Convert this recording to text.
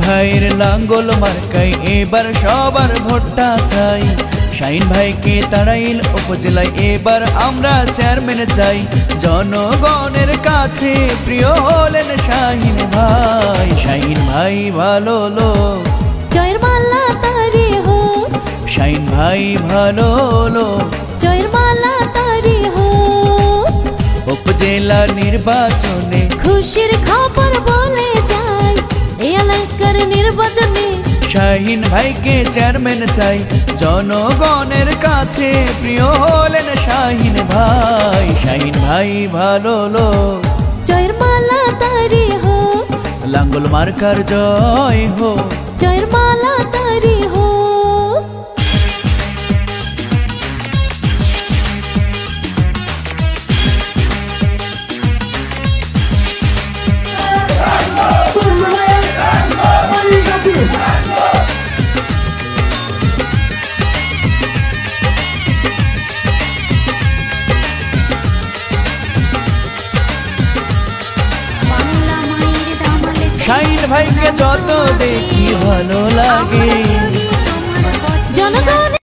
ভাইয়ের লাঙ্গল মার্কাই এবার সবার ভোটটা চাই। শাহিন ভাইকে তাড়াইল উপজেলায় এবার আমরা চেয়ারম্যান চাই। জনগণের কাছে প্রিয় হলেন শাহিন ভাই। শাহিন ভাই ভালো লোক, জয়ের মালা তারে হো। শাহিন ভাই ভালো লোক, জয়ের মালা তারে হো। উপজেলা নির্বাচনে খুশির খবর বলে যায়, এই এলাকার নির্বাচনে শাহিন ভাইকে চেয়ারম্যান চাই। জনগণের কাছে প্রিয় হলেন শাহিন ভাই। শাহিন ভাই ভালো লোক, জয়ের মালা তারে হো। লাঙ্গল মার্কার জয় হো। জয়ের মালা তারে হো। শাহিন ভাইকে যত দেখি ভালো লাগে। জনগণ